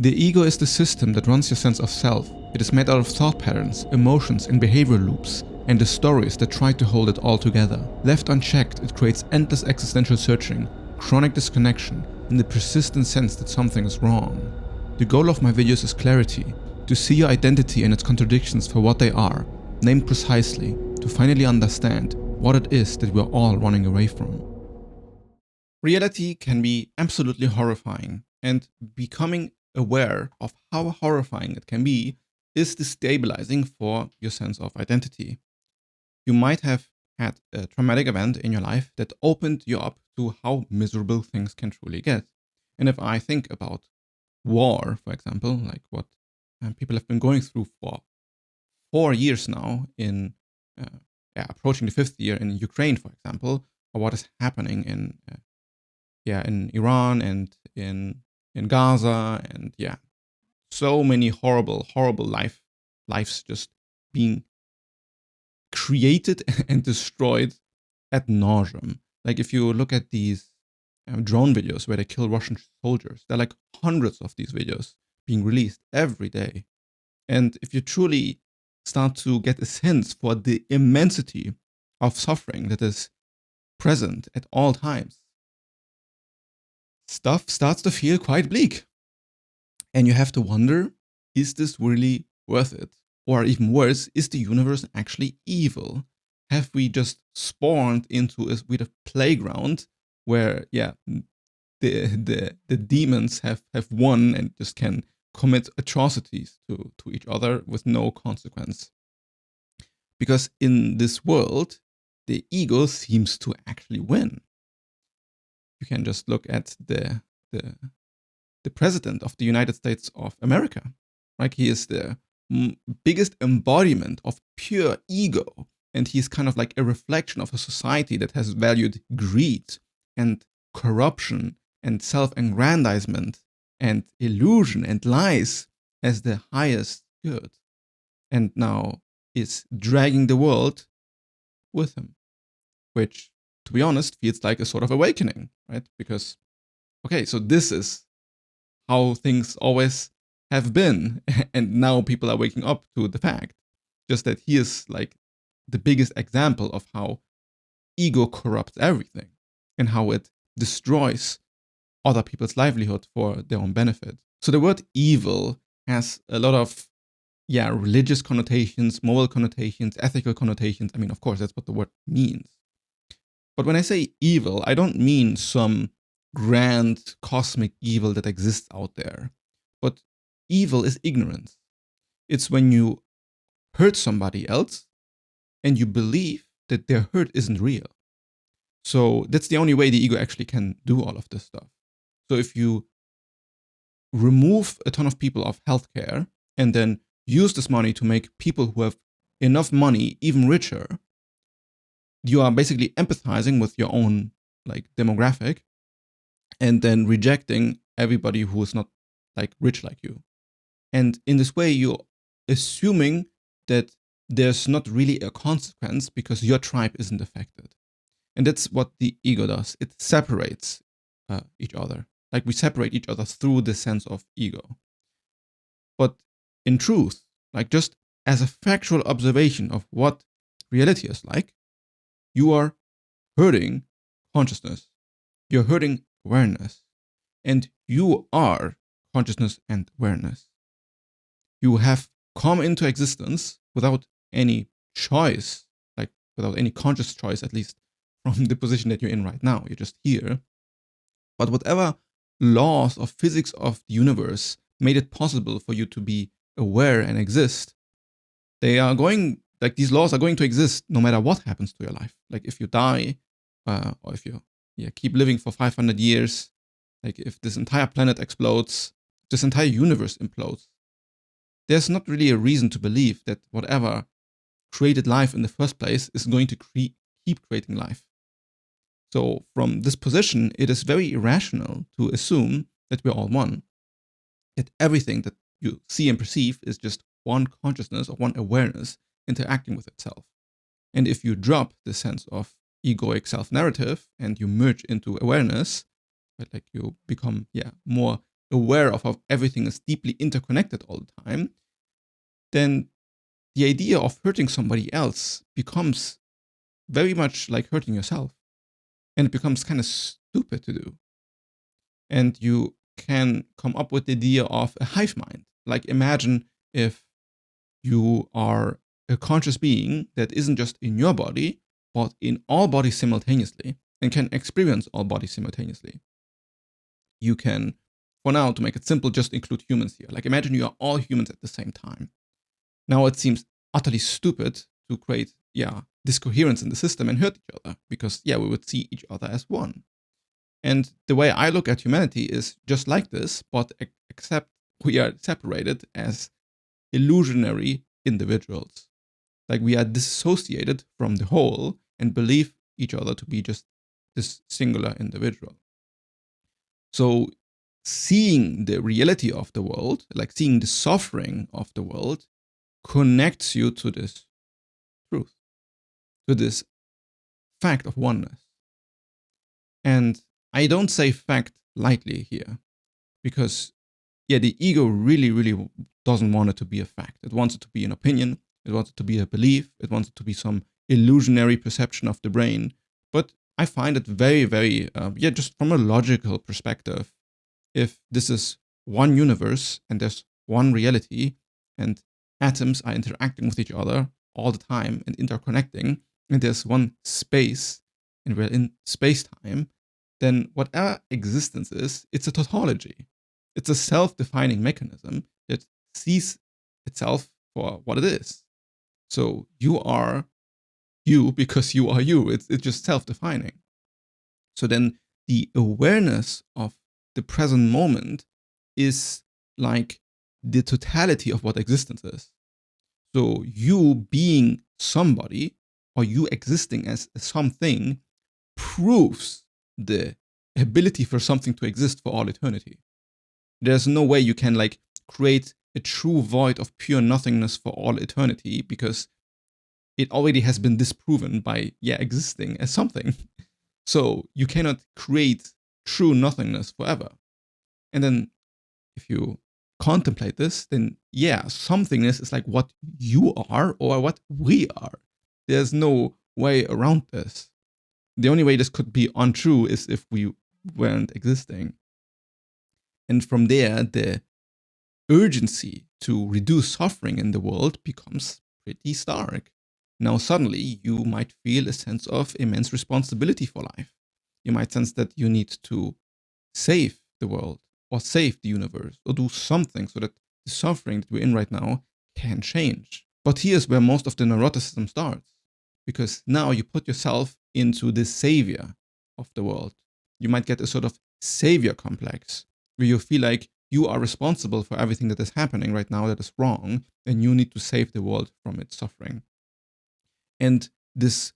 The ego is the system that runs your sense of self. It is made out of thought patterns, emotions, and behavioral loops, and the stories that try to hold it all together. Left unchecked, it creates endless existential searching, chronic disconnection, and the persistent sense that something is wrong. The goal of my videos is clarity, to see your identity and its contradictions for what they are, named precisely, to finally understand what it is that we're all running away from. Reality can be absolutely horrifying, and becoming aware of how horrifying it can be is destabilizing for your sense of identity. You might have had a traumatic event in your life that opened you up to how miserable things can truly get. And if I think about war, for example, like what people have been going through for 4 years now in approaching the 5th year in Ukraine, for example, or what is happening in Iran and in Gaza, and so many horrible lives just being created and destroyed ad nauseum. Like if you look at these drone videos where they kill Russian soldiers, there are like hundreds of these videos being released every day. And if you truly start to get a sense for the immensity of suffering that is present at all times, stuff starts to feel quite bleak. And you have to wonder, is this really worth it? Or even worse, is the universe actually evil? Have we just spawned into a weird playground where, the demons have won and just can commit atrocities to each other with no consequence? Because in this world, the ego seems to actually win. You can just look at the president of the United States of America. Like he is the biggest embodiment of pure ego, and he's kind of like a reflection of a society that has valued greed and corruption and self-aggrandizement and illusion and lies as the highest good, and now is dragging the world with him, which, to be honest, feels like a sort of awakening, right? Because, okay, so this is how things always have been, and now people are waking up to the fact, just that he is like the biggest example of how ego corrupts everything and how it destroys other people's livelihood for their own benefit. So the word evil has a lot of religious connotations, moral connotations, ethical connotations. I mean, of course, that's what the word means. But when I say evil, I don't mean some grand cosmic evil that exists out there. But evil is ignorance. It's when you hurt somebody else and you believe that their hurt isn't real. So that's the only way the ego actually can do all of this stuff. So if you remove a ton of people off healthcare and then use this money to make people who have enough money even richer, you are basically empathizing with your own like demographic and then rejecting everybody who is not like rich like you. And in this way, you're assuming that there's not really a consequence because your tribe isn't affected. And that's what the ego does. It separates each other. Like we separate each other through the sense of ego. But in truth, like just as a factual observation of what reality is like, you are hurting consciousness. You're hurting awareness. And you are consciousness and awareness. You have come into existence without any choice, like without any conscious choice, at least from the position that you're in right now. You're just here. But whatever laws of physics of the universe made it possible for you to be aware and exist, they are going, like these laws are going to exist no matter what happens to your life. Like if you die, or if you keep living for 500 years, like if this entire planet explodes, this entire universe implodes, there's not really a reason to believe that whatever created life in the first place is going to keep creating life. So from this position, it is very irrational to assume that we're all one, that everything that you see and perceive is just one consciousness or one awareness interacting with itself. And if you drop the sense of egoic self-narrative and you merge into awareness, like you become more aware of how everything is deeply interconnected all the time, then the idea of hurting somebody else becomes very much like hurting yourself. And it becomes kind of stupid to do. And you can come up with the idea of a hive mind. Like imagine if you are a conscious being that isn't just in your body, but in all bodies simultaneously and can experience all bodies simultaneously. You can, for now, to make it simple, just include humans here. Like imagine you are all humans at the same time. Now it seems utterly stupid to create, discoherence in the system and hurt each other because, we would see each other as one. And the way I look at humanity is just like this, but except we are separated as illusionary individuals. Like we are dissociated from the whole and believe each other to be just this singular individual. So seeing the reality of the world, like seeing the suffering of the world, connects you to this truth, to this fact of oneness. And I don't say fact lightly here because, the ego really, really doesn't want it to be a fact. It wants it to be an opinion. It wants it to be a belief. It wants it to be some illusionary perception of the brain. But I find it very, very, just from a logical perspective, if this is one universe and there's one reality and atoms are interacting with each other all the time and interconnecting, and there's one space and we're in space-time, then whatever existence is, it's a tautology. It's a self-defining mechanism that sees itself for what it is. So you are you because you are you. It's just self-defining. So then the awareness of the present moment is like the totality of what existence is. So you being somebody or you existing as something proves the ability for something to exist for all eternity. There's no way you can like create a true void of pure nothingness for all eternity because it already has been disproven by existing as something. So you cannot create true nothingness forever. And then if you contemplate this, then somethingness is like what you are or what we are. There's no way around this. The only way this could be untrue is if we weren't existing. And from there, the urgency to reduce suffering in the world becomes pretty stark. Now, suddenly, you might feel a sense of immense responsibility for life. You might sense that you need to save the world or save the universe or do something so that the suffering that we're in right now can change. But here's where most of the neuroticism starts, because now you put yourself into the savior of the world. You might get a sort of savior complex where you feel like you are responsible for everything that is happening right now that is wrong, and you need to save the world from its suffering. And this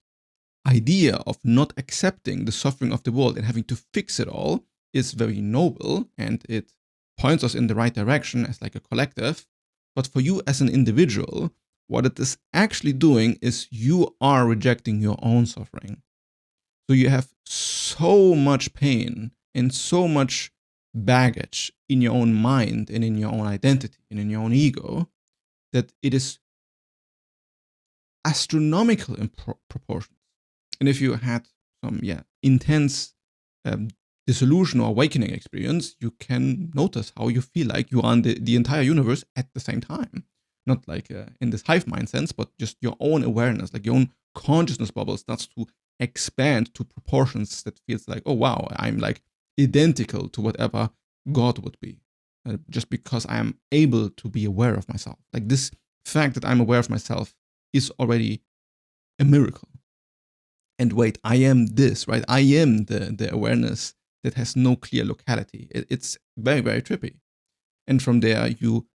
idea of not accepting the suffering of the world and having to fix it all is very noble, and it points us in the right direction as like a collective. But for you as an individual, what it is actually doing is you are rejecting your own suffering. So you have so much pain and so much baggage in your own mind and in your own identity and in your own ego that it is astronomical in proportions. And if you had some intense dissolution or awakening experience, you can notice how you feel like you are in the entire universe at the same time. Not like in this hive mind sense, but just your own awareness, like your own consciousness bubble starts to expand to proportions that feels like, oh wow, I'm like identical to whatever God would be, just because I am able to be aware of myself. Like this fact that I'm aware of myself is already a miracle. And wait, I am this, right? I am the awareness that has no clear locality. It's very, very trippy. And from there, you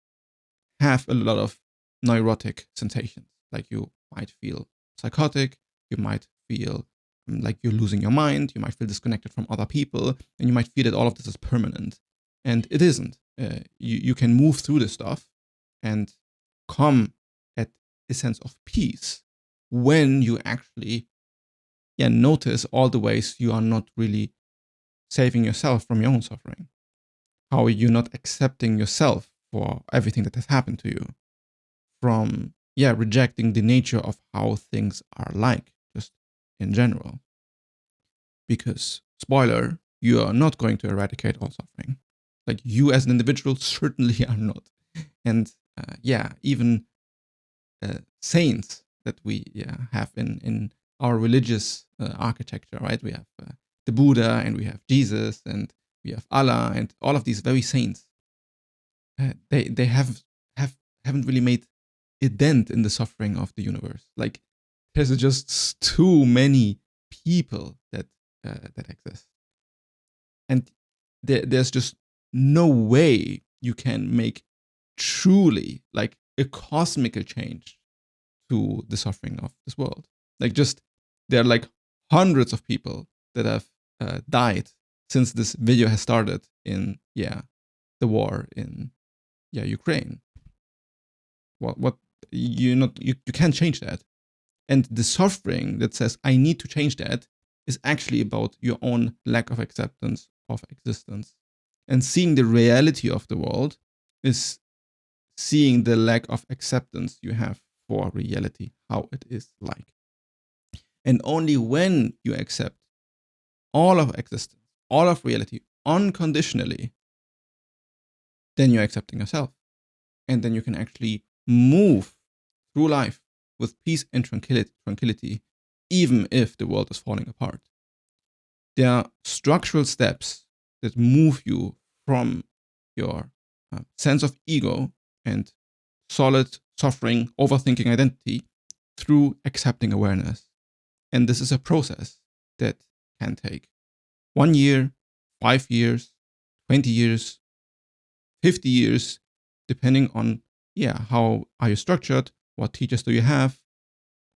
have a lot of neurotic sensations. Like you might feel psychotic, you might feel like you're losing your mind, you might feel disconnected from other people, and you might feel that all of this is permanent. And it isn't. You can move through this stuff and come at a sense of peace when you actually notice all the ways you are not really saving yourself from your own suffering. how you're not accepting yourself for everything that has happened to you, from rejecting the nature of how things are like, just in general. Because, spoiler, you are not going to eradicate all suffering. Like, you as an individual certainly are not. And even saints that we have in our religious architecture, right? We have the Buddha, and we have Jesus, and we have Allah, and all of these very saints. They haven't really made a dent in the suffering of the universe. Like, there's just too many people that exist, and there's just no way you can make truly like a cosmical change to the suffering of this world. Like, just there are like hundreds of people that have died since this video has started in the war in Ukraine. What you can't change that. And the suffering that says I need to change that is actually about your own lack of acceptance of existence. And seeing the reality of the world is seeing the lack of acceptance you have for reality, how it is like. And only when you accept all of existence, all of reality unconditionally, then you're accepting yourself. And then you can actually move through life with peace and tranquility, even if the world is falling apart. There are structural steps that move you from your sense of ego and solid suffering, overthinking identity through accepting awareness. And this is a process that can take 1 year, 5 years, 20 years, 50 years, depending on how are you structured, what teachers do you have,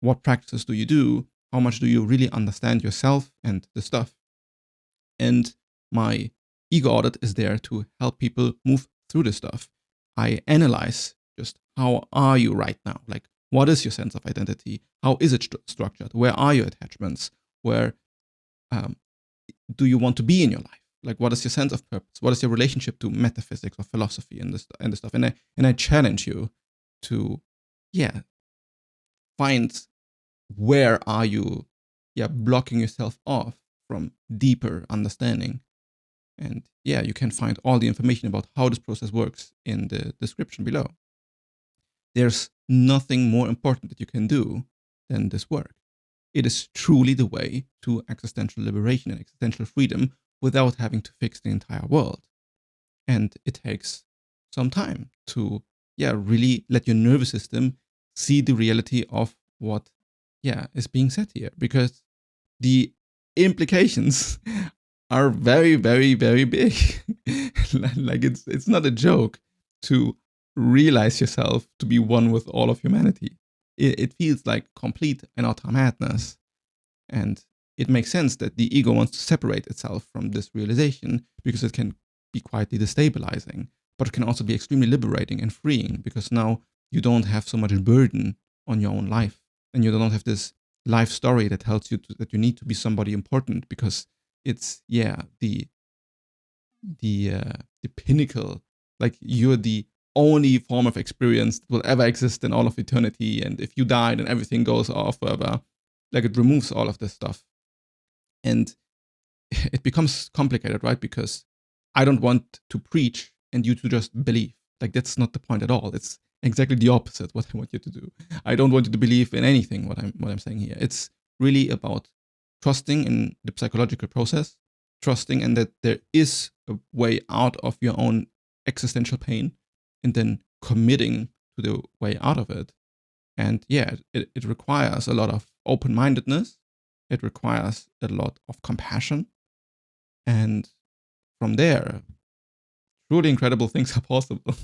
what practices do you do, how much do you really understand yourself and the stuff. And my ego audit is there to help people move through this stuff. I analyze just how are you right now? Like, what is your sense of identity? How is it structured? Where are your attachments? Where do you want to be in your life? Like, what is your sense of purpose? What is your relationship to metaphysics or philosophy and this stuff? And I challenge you to, find where are you, blocking yourself off from deeper understanding. And you can find all the information about how this process works in the description below. There's nothing more important that you can do than this work. It is truly the way to existential liberation and existential freedom without having to fix the entire world. And it takes some time to, really let your nervous system see the reality of what, is being said here. Because the implications are very, very, very big. Like, it's not a joke to realize yourself to be one with all of humanity. It feels like complete and utter madness. And it makes sense that the ego wants to separate itself from this realization because it can be quietly destabilizing, but it can also be extremely liberating and freeing because now you don't have so much burden on your own life, and you don't have this life story that tells you that you need to be somebody important because it's the pinnacle. Like, you're the only form of experience that will ever exist in all of eternity, and if you die, then everything goes off forever. Like, it removes all of this stuff, and it becomes complicated, right? Because I don't want to preach and you to just believe. Like, that's not the point at all. It's exactly the opposite what I want you to do. I don't want you to believe in anything what I'm saying here. It's really about trusting in the psychological process, trusting in that there is a way out of your own existential pain, and then committing to the way out of it. And it requires a lot of open-mindedness. It requires a lot of compassion. And from there, truly incredible things are possible.